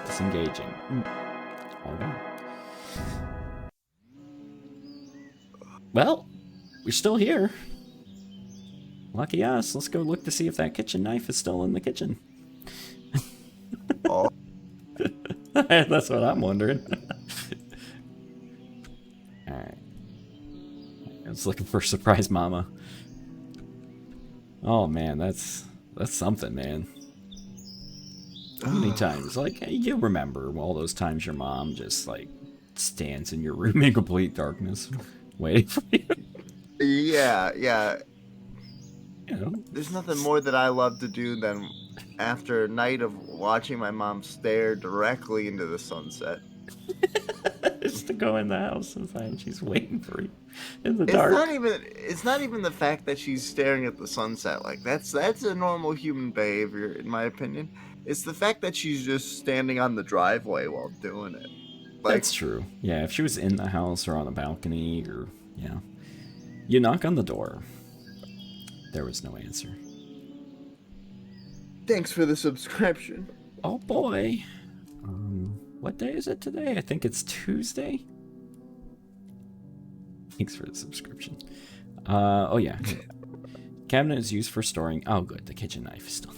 Disengaging. Hold on. Well, we're still here. Lucky us. Let's go look to see if that kitchen knife is still in the kitchen. Oh. That's what I'm wondering. Alright. I was looking for surprise mama. Oh man, that's something, man. How many times? Like, you remember all those times your mom just, like, stands in your room in complete darkness waiting for you? Yeah. You know? There's nothing more that I love to do than after a night of watching my mom stare directly into the sunset. Just to go in the house and find she's waiting for you in the It's dark. not even the fact that she's staring at the sunset. Like that's a normal human behavior in my opinion. It's the fact that she's just standing on the driveway while doing it. Like, That's true. Yeah, if she was in the house or on a balcony or, yeah. You knock on the door. There was no answer. thanks for the subscription. Oh boy. What day is it today? I think it's Tuesday. Thanks for the subscription. Oh yeah. Cabinet is used for storing. Oh good, the kitchen knife is still.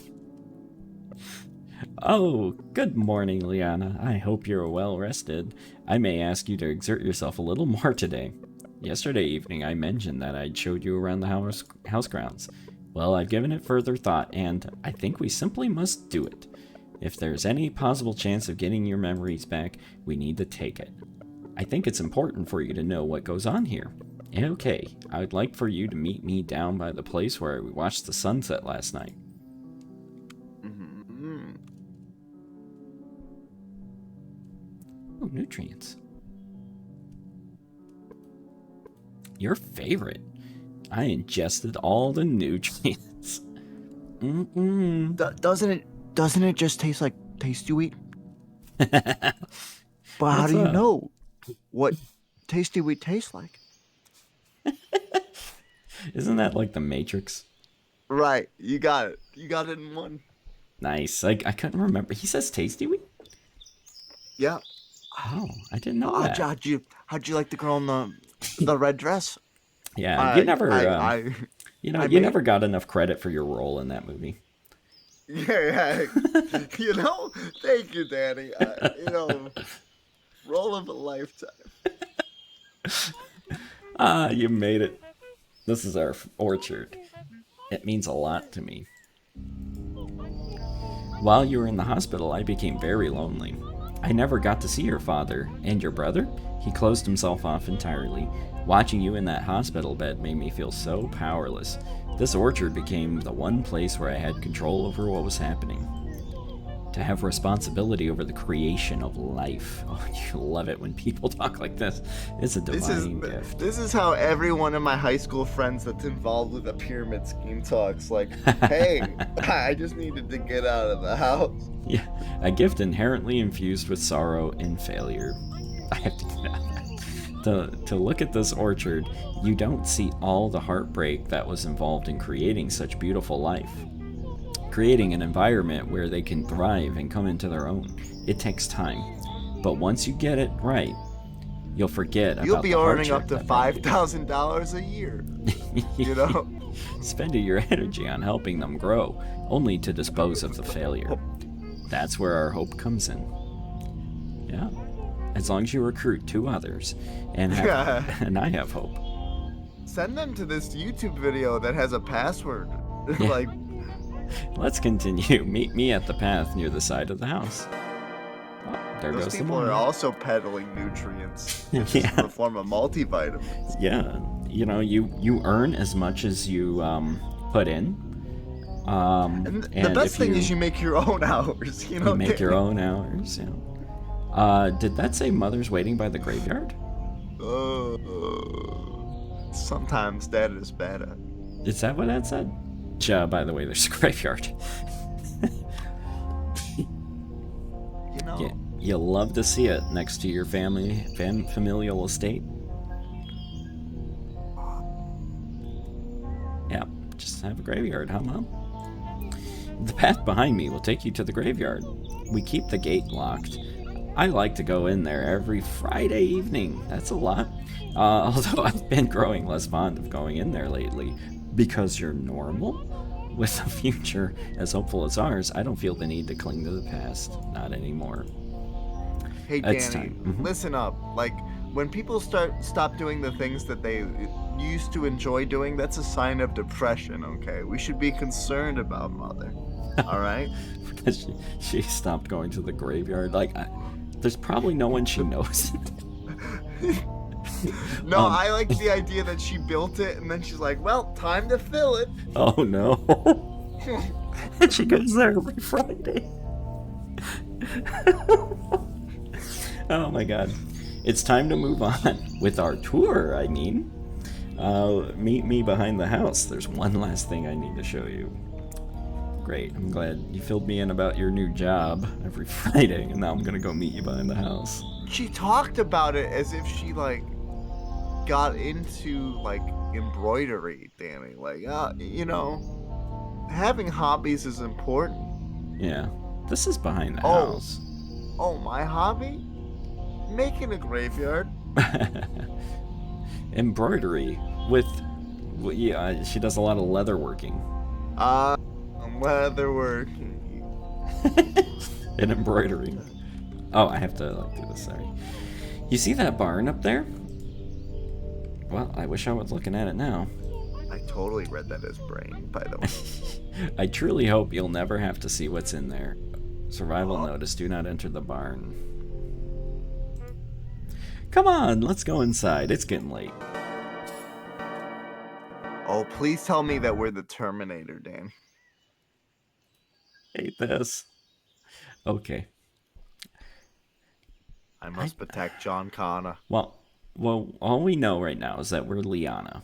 Oh, good morning, Liana. I hope you're well rested. I may ask you to exert yourself a little more today. Yesterday evening, I mentioned that I'd showed you around the house grounds. Well, I've given it further thought, and I think we simply must do it. If there's any possible chance of getting your memories back, we need to take it. I think it's important for you to know what goes on here. Okay, I would like for you to meet me down by the place where we watched the sunset last night. Oh, nutrients. Your favorite. I ingested all the nutrients. Doesn't it just taste like tasty wheat? But how do you know what tasty wheat tastes like? Isn't that like the Matrix? Right, you got it. You got it in one. Nice. I couldn't remember. He says tasty wheat? Yeah. Oh, I didn't know that. How'd you like the girl in the red dress? Yeah, you never, you never got enough credit for your role in that movie. Yeah. Thank you, Danny. Role of a lifetime. You made it. This is our orchard. It means a lot to me. While you were in the hospital, I became very lonely. I never got to see your father. And your brother? He closed himself off entirely. Watching you in that hospital bed made me feel so powerless. This orchard became the one place where I had control over what was happening. To have responsibility over the creation of life. Oh, you love it when people talk like this. It's a divine gift. This is how every one of my high school friends that's involved with a pyramid scheme talks. Like, hey, I just needed to get out of the house. Yeah, a gift inherently infused with sorrow and failure. I have to get out of that. To look at this orchard, you don't see all the heartbreak that was involved in creating such beautiful life. Creating an environment where they can thrive and come into their own. It takes time. But once you get it right, you'll forget about the hardship. You'll be earning up to $5,000 a year. You know? Spending your energy on helping them grow, only to dispose of the failure. That's where our hope comes in. Yeah. As long as you recruit 2 others, and I have hope. Send them to this YouTube video that has a password. Yeah. Like, let's continue. Meet me at the path near the side of the house. Oh, there those goes the people morning. are also peddling nutrients in Yeah. the form of multivitamins. Yeah, you earn as much as you put in. And the best thing is you make your own hours. You make your own hours. Yeah. Did that say mother's waiting by the graveyard? Sometimes that is better. Is that what that said? By the way, there's a graveyard. You'll love to see it next to your familial estate. Yeah, just have a graveyard, huh, Mom? The path behind me will take you to the graveyard. We keep the gate locked. I like to go in there every Friday evening. That's a lot. Although I've been growing less fond of going in there lately. Because you're normal? With a future as hopeful as ours, I don't feel the need to cling to the past. Not anymore. Hey, It's Danny, time. listen up. Like, when people stop doing the things that they used to enjoy doing, that's a sign of depression, okay? We should be concerned about Mother. All right? Because she stopped going to the graveyard. Like, there's probably no one she knows. No, I like the idea that she built it and then she's like, well, time to fill it. Oh no. And she goes there every Friday. Oh my god. It's time to move on with our tour, I mean. Meet me behind the house. There's one last thing I need to show you. Great, I'm glad you filled me in about your new job every Friday, and now I'm gonna go meet you behind the house. She talked about it as if she, like, got into, like, embroidery, Danny. Like, you know, having hobbies is important. Yeah, this is behind the house. Oh, my hobby? Making a graveyard. Embroidery with, yeah, she does a lot of leather working. Leatherworking. And embroidery. Oh, I have to like do this. Sorry. You see that barn up there? Well, I wish I was looking at it now. I totally read that as brain, by the way. I truly hope you'll never have to see what's in there. Survival notice: do not enter the barn. Come on, let's go inside. It's getting late. Oh, please tell me that we're the Terminator, Dan. Hate this. Okay. I must protect John Connor. Well, all we know right now is that we're Liana.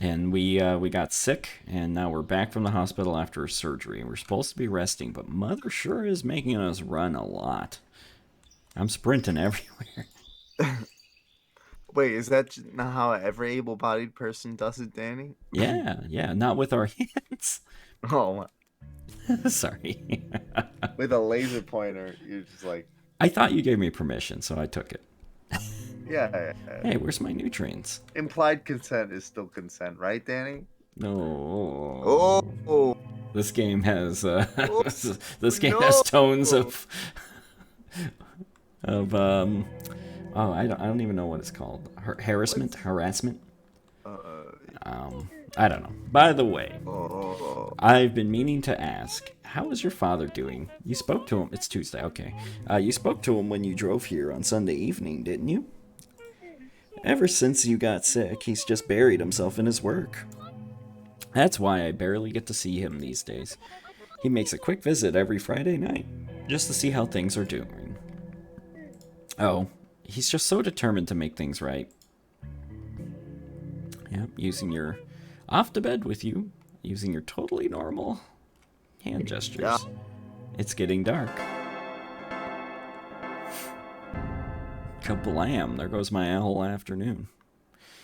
And we got sick, and now we're back from the hospital after a surgery. We're supposed to be resting, but Mother sure is making us run a lot. I'm sprinting everywhere. Wait, is that not how every able-bodied person does it, Danny? Yeah, not with our hands. Oh, Sorry. with a laser pointer, you're just like... I thought you gave me permission, so I took it. Yeah. Hey, where's my nutrients? Implied consent is still consent, right, Danny? No. Oh. This game has this game no. has tones of I don't even know what it's called. Harassment. I don't know. By the way, I've been meaning to ask, how is your father doing? You spoke to him. It's Tuesday. Okay. You spoke to him when you drove here on Sunday evening, didn't you? Ever since you got sick, he's just buried himself in his work. That's why I barely get to see him these days. He makes a quick visit every Friday night, just to see how things are doing. Oh, he's just so determined to make things right. Yep, using your off to bed with you, using your totally normal hand gestures. Yeah. It's getting dark. Kablam, there goes my whole afternoon.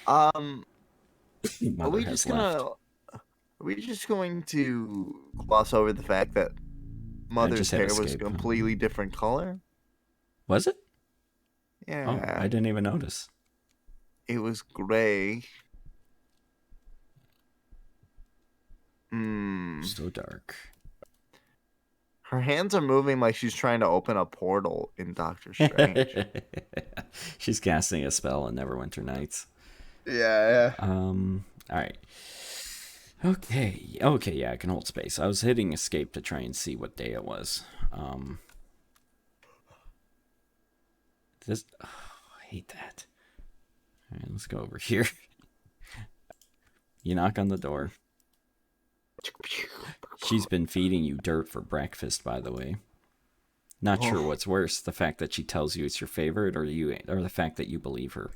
Are Mother we has just left. gonna... Are we just going to gloss over the fact that Mother's just hit hair was a escape, huh? completely different color? Was it? Yeah. Oh, I didn't even notice. It was gray. So dark. Her hands are moving like she's trying to open a portal in Doctor Strange. She's casting a spell on Neverwinter Nights. Yeah. Alright. Okay, yeah, I can hold space. I was hitting escape to try and see what day it was. I hate that. Alright, let's go over here. You knock on the door. She's been feeding you dirt for breakfast, by the way. Not sure what's worse, the fact that she tells you it's your favorite, or the fact that you believe her.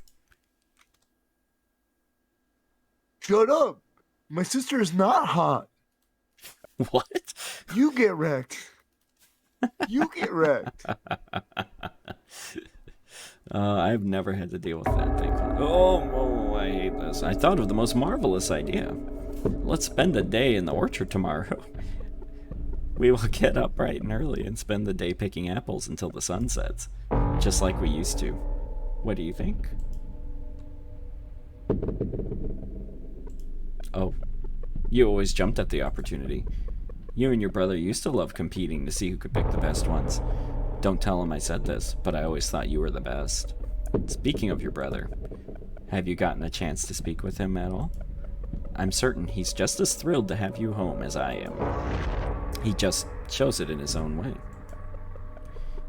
Shut up! My sister is not hot. What? You get wrecked. You get wrecked. I've never had to deal with that thing. Oh, I hate this. I thought of the most marvelous idea. Let's spend a day in the orchard tomorrow. We will get up bright and early and spend the day picking apples until the sun sets, just like we used to. What do you think? Oh, you always jumped at the opportunity. You and your brother used to love competing to see who could pick the best ones. Don't tell him I said this, but I always thought you were the best. Speaking of your brother, have you gotten a chance to speak with him at all? I'm certain he's just as thrilled to have you home as I am. He just shows it in his own way.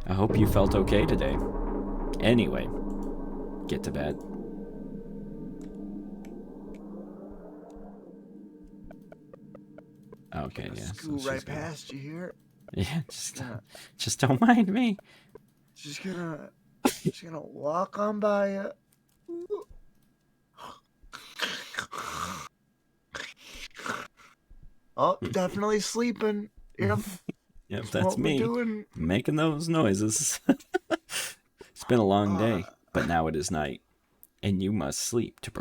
I hope you felt okay today. Anyway, get to bed. Okay, yeah. Scoot So right past you here. Yeah, just don't mind me. Just gonna walk on by you. Oh, definitely sleeping. Yep. Yep, that's me doing. making those noises. It's been a long day, but now it is night, and you must sleep to